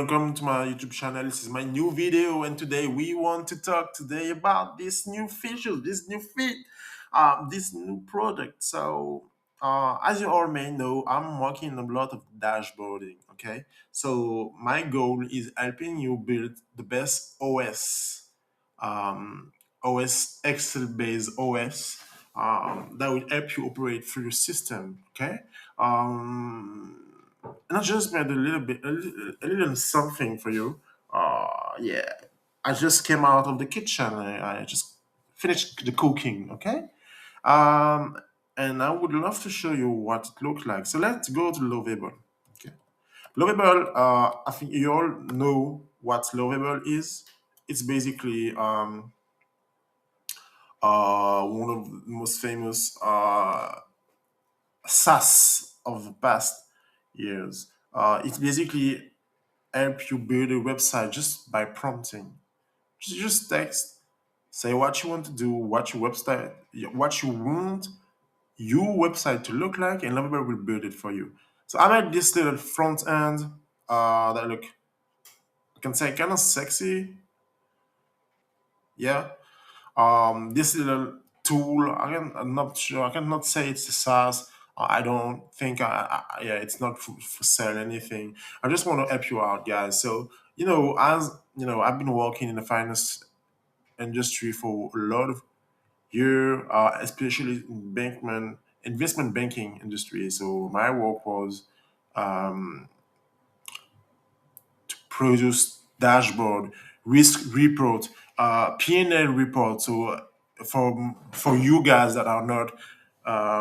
Welcome to my YouTube channel. This is my new video, and today we want to talk today about this new feature, this new feed, this new product. As you all may know, I'm working on a lot of dashboarding. Okay, so my goal is helping you build the best um, OS Excel-based OS that will help you operate through your system. Okay. And I just made a little something for you. Yeah, I just came out of the kitchen. I just finished the cooking. Okay, um, and I would love to show you what it looks like. So let's go to Lovable. Okay, Lovable. I think you all know what Lovable is. It's basically one of the most famous SaaS of the past years. It's basically help you build a website just by prompting. Just text, say what you want to do, what you want your website to look like, and Lovable will build it for you. So I made this little front end that look, I can say, kind of sexy. Yeah. This little tool, I'm not sure. I cannot say it's a SaaS. I don't think yeah, it's not for sale anything. I just want to help you out, guys. So, as you know, I've been working in the finance industry for a lot of years, especially in investment banking industry. So my work was produce dashboard, risk report, P&L report. So for you guys that are not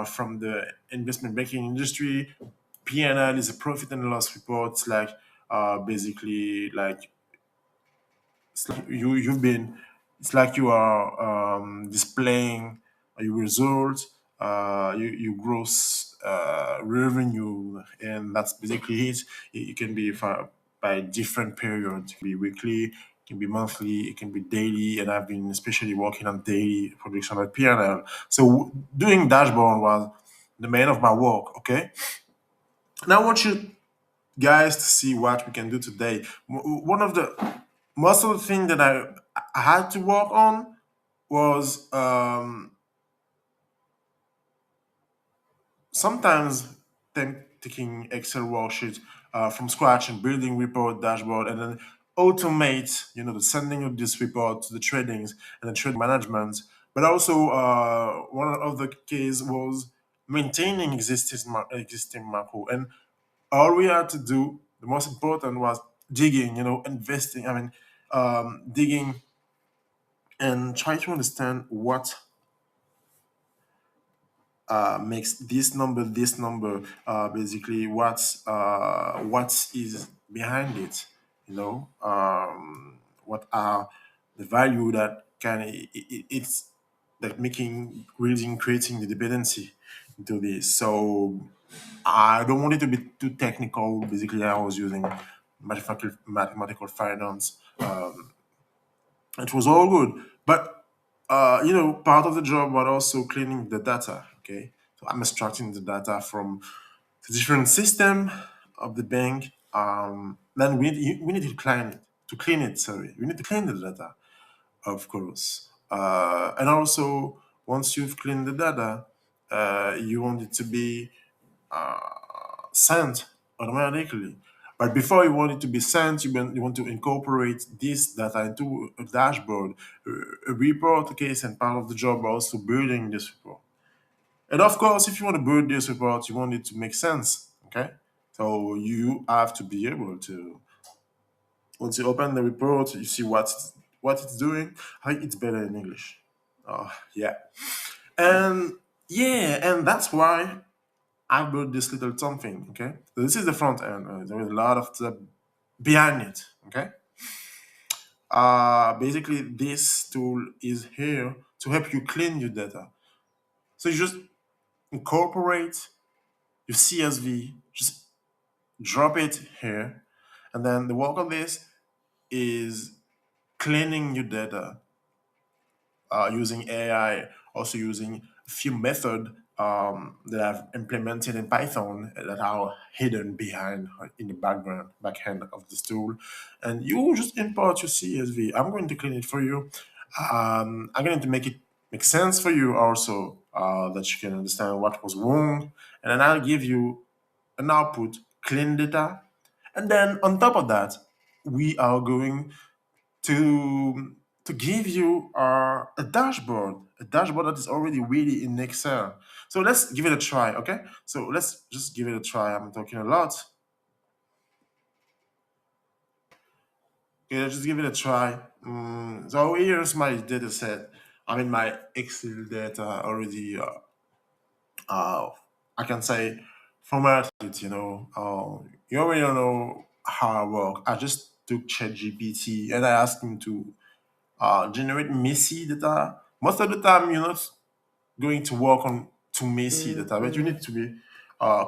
from the investment banking industry, P&L is a profit and loss report. It's like basically like you've been. It's like you are displaying your results, your gross revenue, and that's basically it. It can be by different periods. It can be weekly, it can be monthly, it can be daily, and I've been especially working on daily production at P&L. So doing dashboard was the main of my work. Okay, now I want you guys to see what we can do today. One of the most of the thing that I had to work on was sometimes taking Excel worksheets from scratch and building report dashboard and then automate, the sending of this report to the tradings and the trade management. But also one of the case was maintaining existing macro. And all we had to do, the most important was digging, investing. Digging and try to understand what makes this number, basically what is behind it, what are the value that it's like making really creating the dependency into this. So I don't want it to be too technical. Basically, I was using mathematical finance. It was all good, but part of the job was also cleaning the data. Okay, so I'm extracting the data from the different system of the bank. Then we need to clean it. To clean it, sorry, we need to clean the data, of course. And also, once you've cleaned the data, you want it to be sent automatically. But before you want it to be sent, you want to incorporate this data into a dashboard, a report case, and part of the job also building this report. And of course, if you want to build this report, you want it to make sense. Okay, so you have to be able to. Once you open the report, you see what it's doing. I think it's better in English. Oh yeah, and and that's why I built this little something. Okay, so this is the front end. There is a lot of stuff behind it. Okay, basically this tool is here to help you clean your data. So you just incorporate your CSV, just drop it here, and then the work of this is cleaning your data using AI, also using a few method that I've implemented in Python that are hidden behind in the back end of this tool. And you just import your CSV. I'm going to clean it for you. I'm going to make it make sense for you also, that you can understand what was wrong. And then I'll give you an output, clean data. And then on top of that, we are going to give you a dashboard that is already ready in Excel. So let's give it a try, okay? So let's just give it a try. I'm talking a lot. Okay, let's just give it a try. So here's my data set. I mean, my Excel data already, I can say, formatted, you already know how I work. I just took ChatGPT and I asked him to generate messy data. Most of the time, you're not going to work on too messy data, but you need to be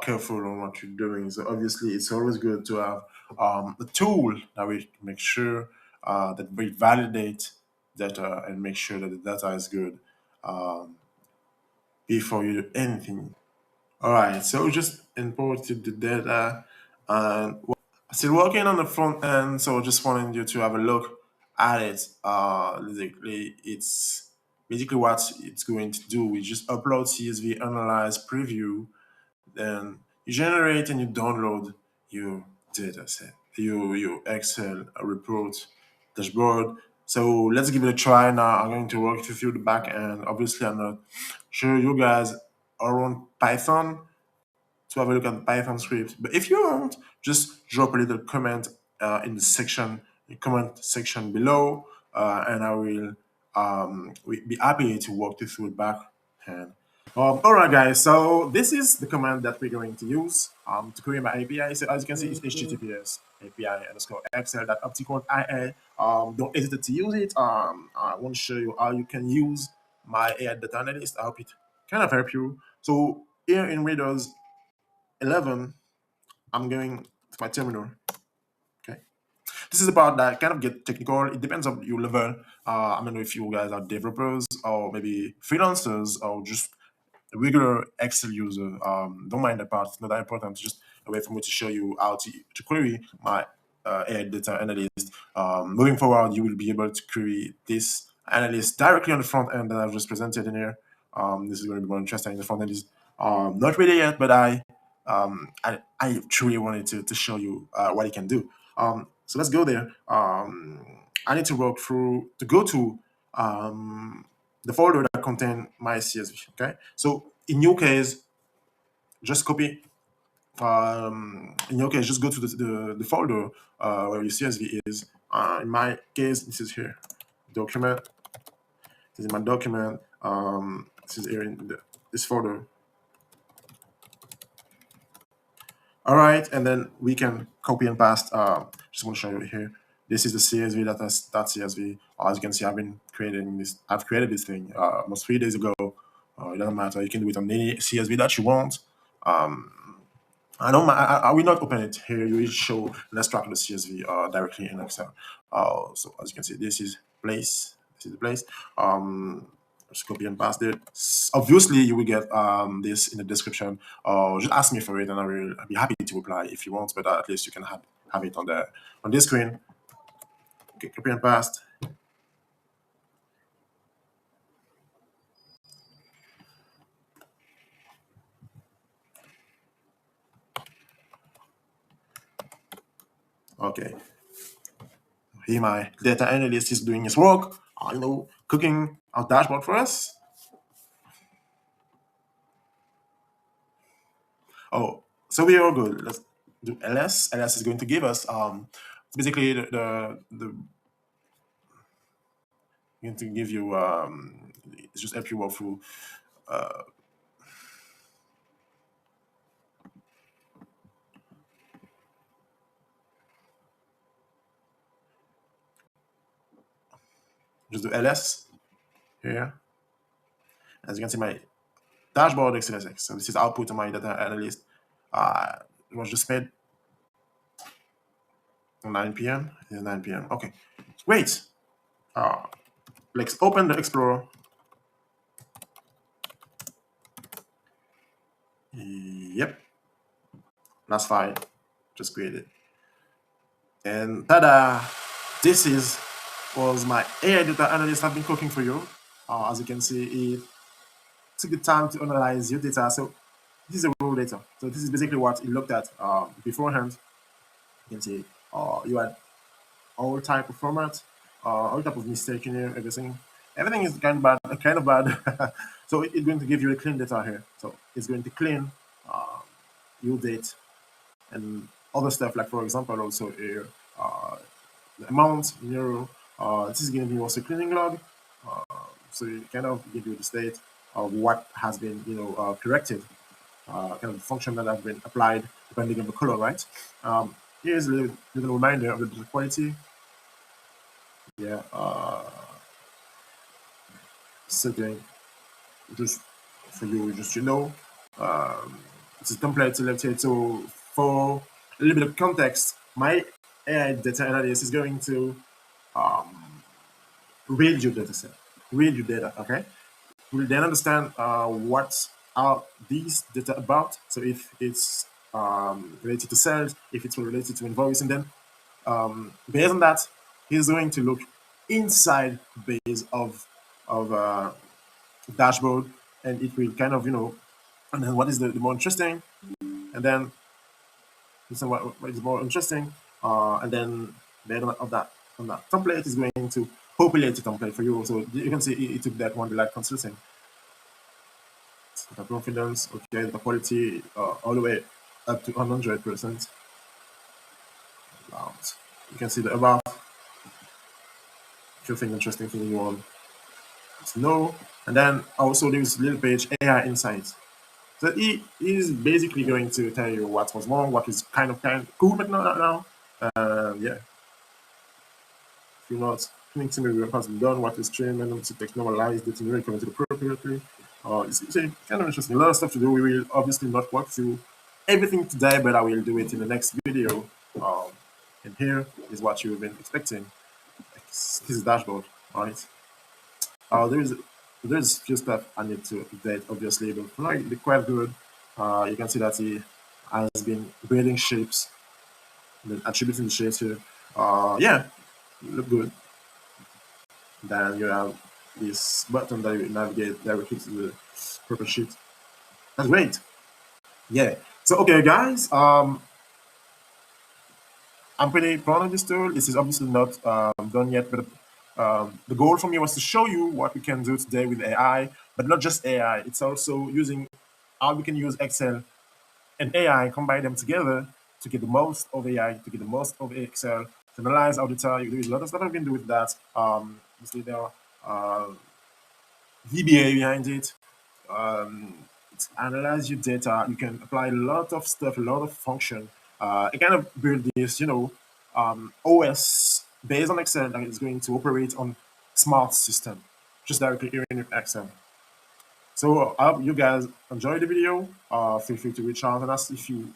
careful on what you're doing. So obviously, it's always good to have a tool that will make sure that we validate data and make sure that the data is good before you do anything. All right, so just imported the data and still working on the front end, so just wanting you to have a look at it. Basically what it's going to do. We just upload CSV, analyze, preview, then you generate and you download your data set, your Excel report, dashboard. So let's give it a try now. I'm going to walk you through the back end. Obviously, I'm not sure you guys are on Python to have a look at the Python script. But if you want, just drop a little comment in the comment section below, and I will be happy to walk you through it back. And all right, guys. So this is the command that we're going to use to create my API. So as you can see, it's HTTPS API underscore Excel.optical IA. Don't hesitate to use it. I want to show you how you can use my AI data analyst. I hope it kind of help you. So here in Windows 11, I'm going to my terminal. Okay. This is about that kind of get technical. It depends on your level. I don't know if you guys are developers or maybe freelancers or just a regular Excel user. Don't mind that part. It's not that important. It's just a way for me to show you how to query my AI data analyst. Moving forward, you will be able to query this analyst directly on the front end that I've just presented in here. This is going to be more interesting. The front end is not ready yet, but I truly wanted to show you what it can do. So let's go there. I need to go to the folder that contain my CSV. Okay, so in your case, just copy. In your case, just go to the folder where your CSV is. In my case, this is here. Document. This is my document. This is here in this folder. All right, and then we can copy and paste. Just want to show you here. This is the CSV .csv. As you can see, I've created this thing almost 3 days ago. It doesn't matter. You can do it on any CSV that you want. I will not open it here. You will show an extract of the CSV directly in Excel. So as you can see, this is place. This is the place. Just copy and paste it. Obviously, you will get this in the description. Just ask me for it, and I will be happy to reply if you want. But at least you can have it on this screen. Okay, copy and paste. Okay. Here, my data analyst is doing his work. Cooking our dashboard for us. Oh, so we are good. Let's do ls. Ls is going to give us basically the going to give you it's just help you walk through just do ls here. As you can see, my dashboard XLSX. So this is output of my data analyst. It was just made on 9 p.m. It is 9 p.m. Okay, great. Let's open the Explorer. Yep, that's fine. Just created. And tada! This is was my AI data analyst have been cooking for you. As you can see, it took the time to analyze your data. So this is a raw data. So this is basically what it looked at beforehand. You can see you had all type of format, all type of mistake in here, everything. Everything is kind of bad. So it's going to give you a clean data here. So it's going to clean your date and other stuff, like for example, also here, the amount in euro. This is going to be also cleaning log. So it kind of give you the state of what has been, corrected, kind of function that has been applied depending on the color, right? Here's a little reminder of the data quality. Yeah, setting just for you, just um, it's a template selected. So for a little bit of context, my AI data analyst is going to read your data set, read your data, okay? We'll then understand what are these data about. So if it's related to sales, if it's related to invoice, and then based on that, he's going to look inside base of dashboard, and it will kind of and then what is the more interesting, and then so what is more interesting, and then based on that template is going to populate the template for you. So you can see it took that one like consulting. The confidence, okay, the quality all the way up to 100%. You can see the about. If you think interesting thing you want to know, and then also there's little page AI insights. So he is basically going to tell you what was wrong, what is kind of cool, but not now. Yeah, if you're not connecting to me, what has been done, what is trained, and to technologize the generic coming to the appropriately. It's kind of interesting. A lot of stuff to do. We will obviously not walk through everything today, but I will do it in the next video. Um, and here is what you've been expecting. This is dashboard, right? There's few stuff I need to update, obviously, but for now, they're quite good. You can see that he has been building shapes, then attributing the shapes here. Yeah, look good. Then you have this button that you navigate directly to the proper sheet. That's great. Yeah. So okay, guys. I'm pretty proud of this tool. This is obviously not done yet, but the goal for me was to show you what we can do today with AI, but not just AI. It's also using how we can use Excel and AI, combine them together to get the most of AI, to get the most of Excel, to analyze our data. There's a lot of stuff I can do with that. Obviously, there are VBA behind it. To analyze your data, you can apply a lot of stuff, a lot of function. It kind of build this, OS based on Excel that is going to operate on smart system, just directly here in Excel. So I hope you guys enjoy the video. Feel free to reach out and ask if you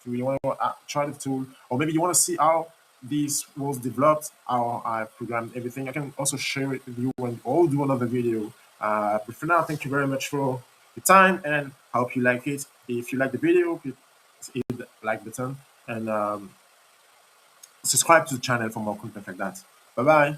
really want to try the tool, or maybe you want to see how this was developed, how I programmed everything. I can also share it with you and or do another video. But for now, thank you very much for your time, and I hope you like it. If you like the video, hit the like button and subscribe to the channel for more content like that. Bye bye.